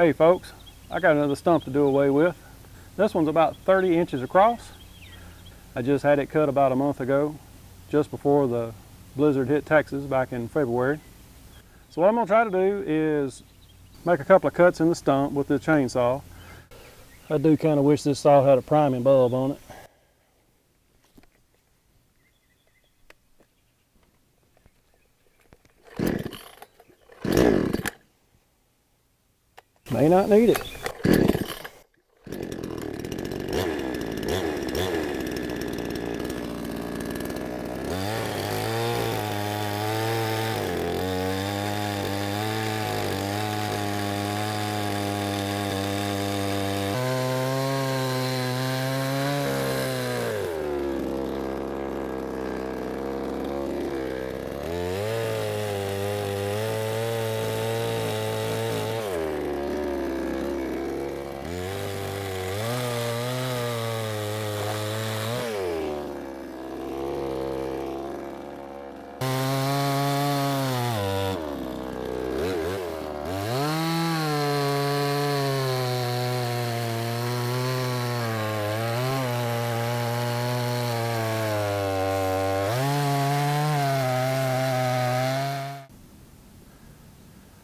Hey folks, I got another stump to do away with. This one's about 30 inches across. I just had it cut about a month ago, just before the blizzard hit Texas back in February. So what I'm going to try to do is make a couple of cuts in the stump with the chainsaw. I do kind of wish this saw had a priming bulb on it. May not need it.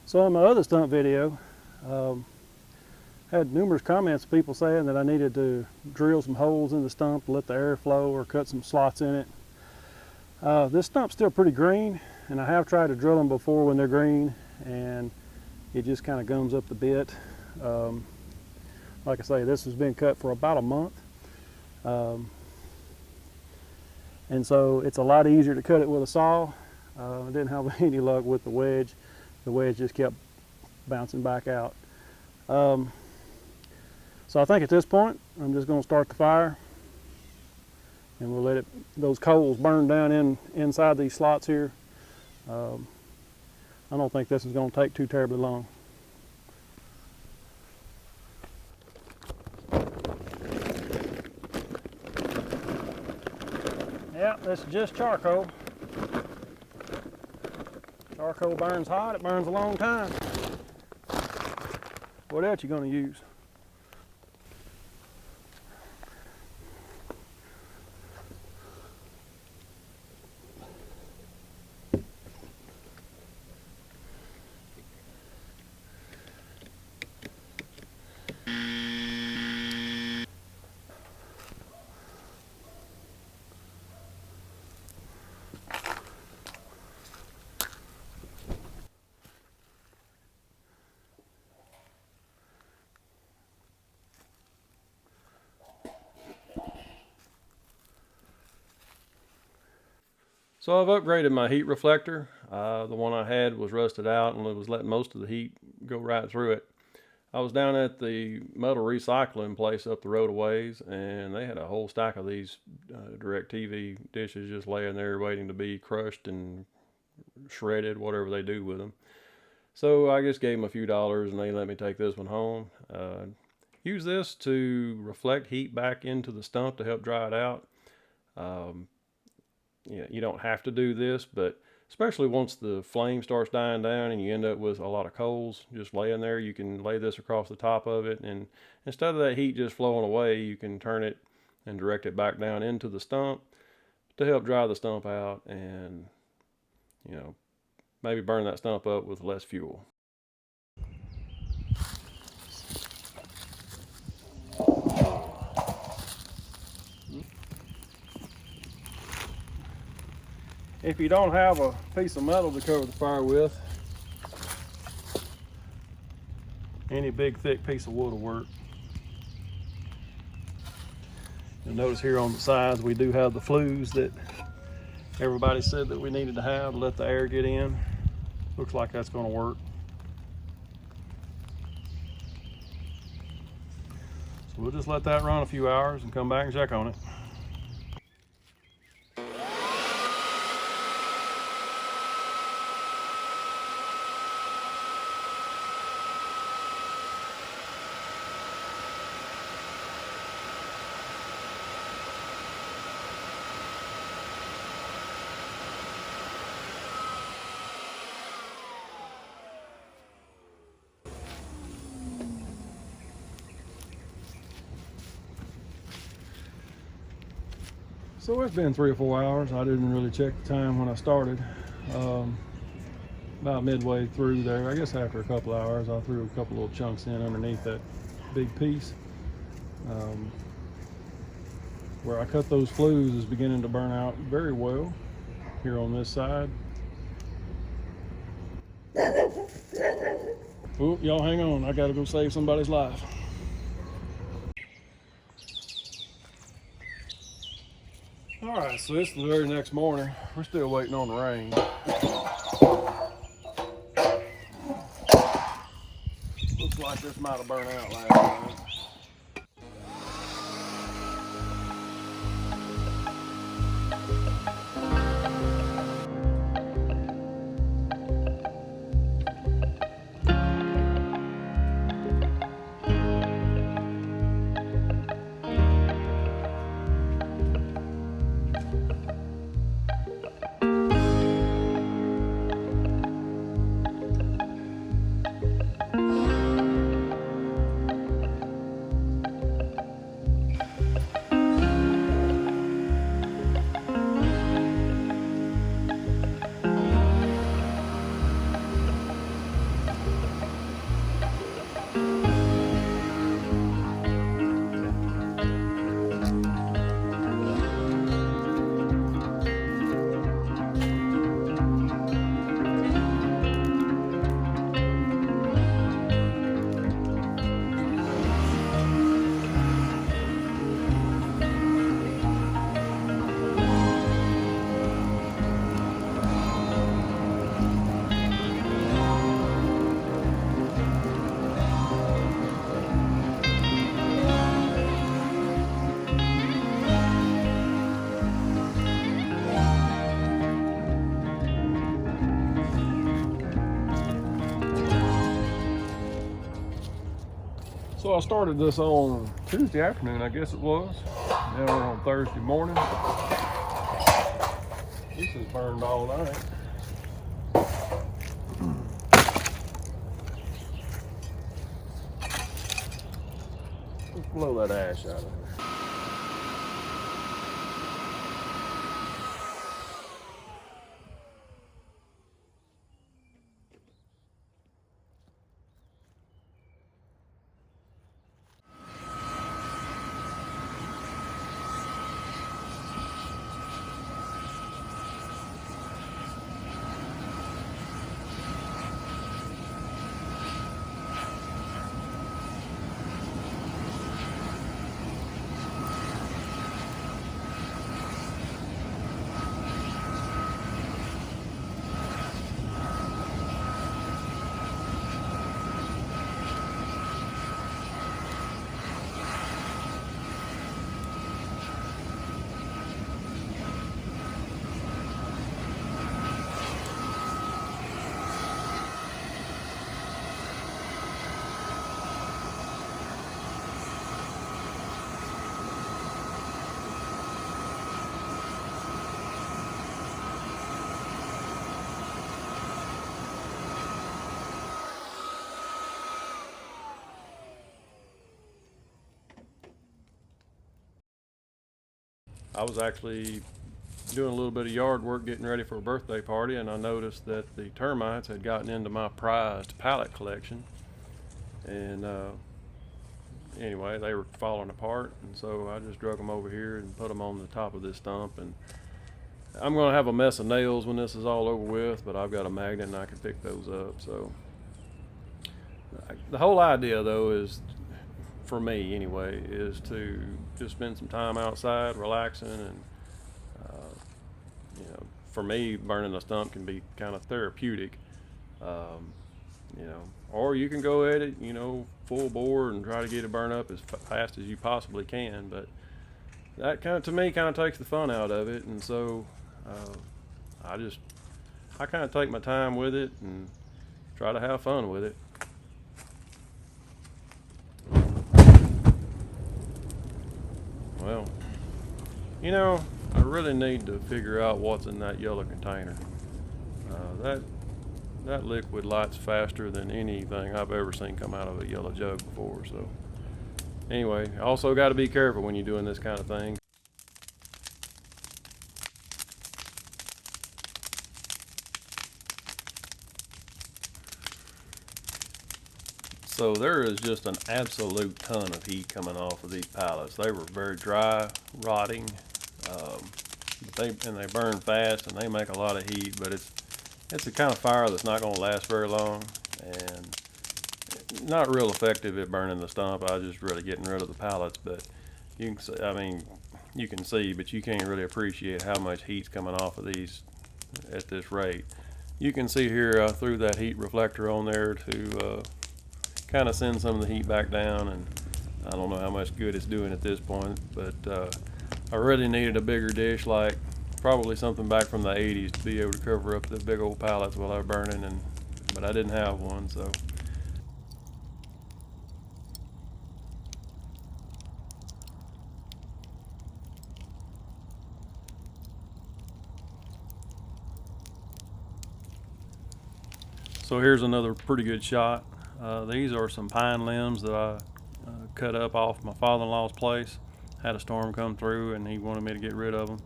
So in my other stump video, had numerous comments of people saying that I needed to drill some holes in the stump to let the air flow or cut some slots in it. This stump's still pretty green, and I have tried to drill them before when they're green, and it just kind of gums up the bit. Like I say, this has been cut for about a month, and so it's a lot easier to cut it with a saw. I didn't have any luck with the wedge. The wedge just kept bouncing back out. So I think at this point, I'm just going to start the fire, and we'll let those coals burn down inside these slots here. I don't think this is going to take too terribly long. Yeah, this is just charcoal. Charcoal burns hot, it burns a long time. What else you going to use? So I've upgraded my heat reflector. The one I had was rusted out and it was letting most of the heat go right through it. I was down at the metal recycling place up the road a ways, and they had a whole stack of these DirecTV dishes just laying there waiting to be crushed and shredded, whatever they do with them. So I just gave them a few dollars and they let me take this one home. Use this to reflect heat back into the stump to help dry it out. You don't have to do this, but especially once the flame starts dying down and you end up with a lot of coals just laying there, you can lay this across the top of it, and instead of that heat just flowing away, you can turn it and direct it back down into the stump to help dry the stump out and, maybe burn that stump up with less fuel. If you don't have a piece of metal to cover the fire with, any big thick piece of wood will work. You'll notice here on the sides we do have the flues that everybody said that we needed to have to let the air get in. Looks like that's going to work. So we'll just let that run a few hours and come back and check on it. So it's been 3 or 4 hours. I didn't really check the time when I started. About midway through there, I guess after a couple hours, I threw a couple little chunks in underneath that big piece. Where I cut those flues is beginning to burn out very well here on this side. Oh, y'all hang on, I gotta go save somebody's life. Alright, so it's the very next morning. We're still waiting on the rain. Looks like this might have burned out last night. So I started this on Tuesday afternoon, I guess it was. Now we're on Thursday morning. This is burned all night. Let's blow that ash out of there. I was actually doing a little bit of yard work getting ready for a birthday party, and I noticed that the termites had gotten into my prized pallet collection. And anyway, they were falling apart, and so I just drug them over here and put them on the top of this stump. And I'm going to have a mess of nails when this is all over with, but I've got a magnet and I can pick those up. So the whole idea, though, is, for me anyway, is to just spend some time outside relaxing. And for me, burning a stump can be kind of therapeutic. Or you can go at it, full bore and try to get it burned up as fast as you possibly can. But that to me kind of takes the fun out of it. And so I kind of take my time with it and try to have fun with it. Well, I really need to figure out what's in that yellow container. That liquid lights faster than anything I've ever seen come out of a yellow jug before. So anyway, also got to be careful when you're doing this kind of thing. So there is just an absolute ton of heat coming off of these pallets. They were very dry, rotting, um, and they burn fast and they make a lot of heat. But it's the kind of fire that's not going to last very long, and not real effective at burning the stump. I was just really getting rid of the pallets. But you can see, I mean, you can see, but you can't really appreciate how much heat's coming off of these at this rate. You can see here I threw that heat reflector on there to kind of send some of the heat back down, and I don't know how much good it's doing at this point, but I really needed a bigger dish, like probably something back from the 80s, to be able to cover up the big old pallets while they're burning, but I didn't have one. So here's another pretty good shot. These are some pine limbs that I cut up off my father-in-law's place. Had a storm come through and he wanted me to get rid of them,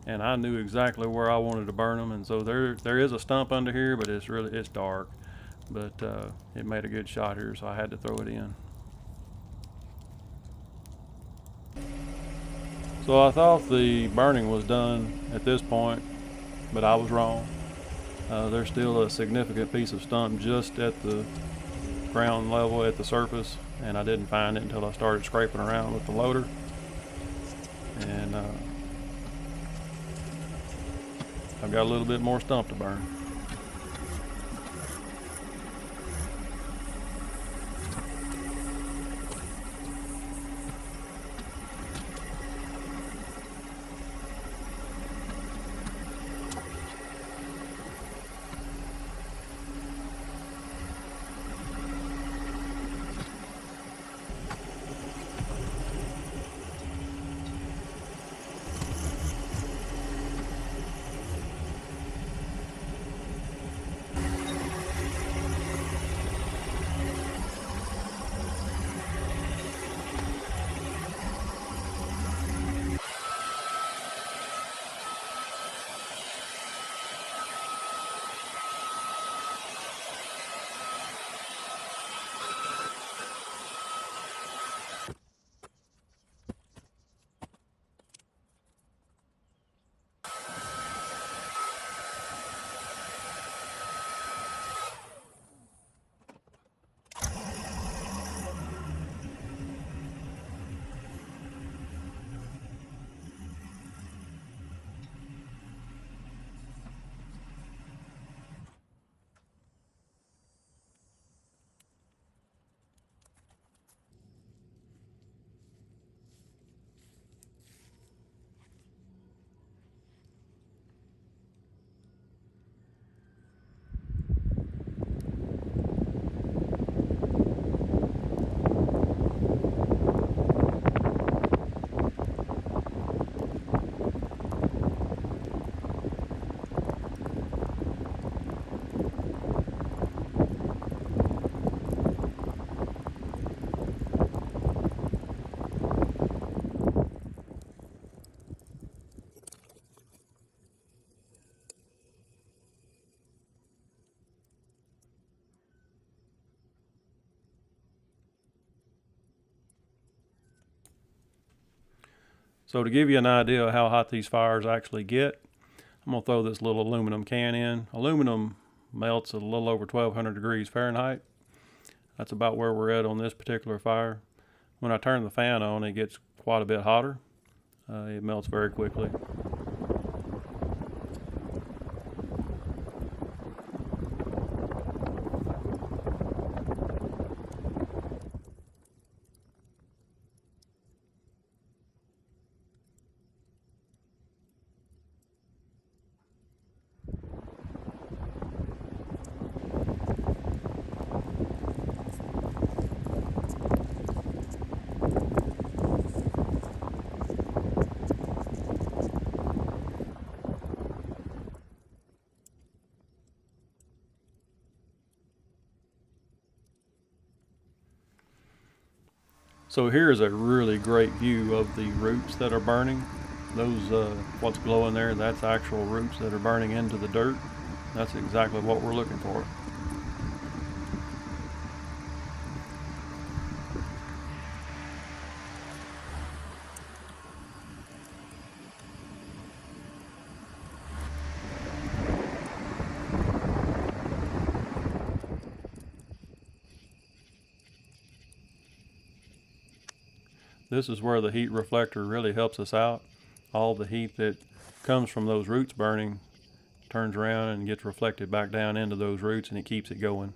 and I knew exactly where I wanted to burn them. And so there is a stump under here, but it's dark. But it made a good shot here, so I had to throw it in. So I thought the burning was done at this point, but I was wrong. There's still a significant piece of stump just at the ground level at the surface, and I didn't find it until I started scraping around with the loader. And I've got a little bit more stump to burn. So to give you an idea of how hot these fires actually get, I'm going to throw this little aluminum can in. Aluminum melts at a little over 1200 degrees Fahrenheit. That's about where we're at on this particular fire. When I turn the fan on, it gets quite a bit hotter. It melts very quickly. So here is a really great view of the roots that are burning. Those, what's glowing there, that's actual roots that are burning into the dirt. That's exactly what we're looking for. This is where the heat reflector really helps us out. All the heat that comes from those roots burning turns around and gets reflected back down into those roots, and it keeps it going.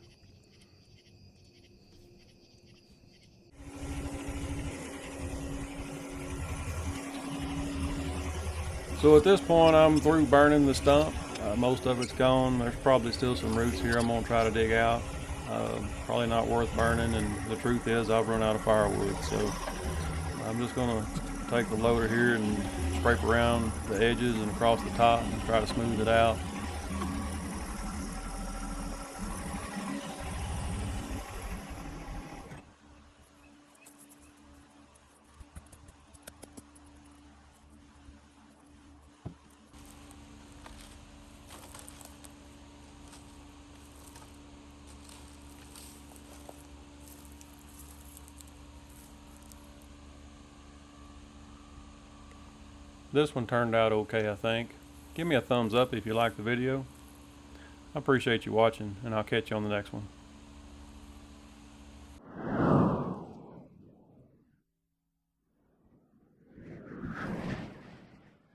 So at this point I'm through burning the stump. Most of it's gone. There's probably still some roots here I'm going to try to dig out. Probably not worth burning, and the truth is I've run out of firewood, so I'm just going to take the loader here and scrape around the edges and across the top and try to smooth it out. This one turned out okay, I think. Give me a thumbs up if you like the video. I appreciate you watching, and I'll catch you on the next one.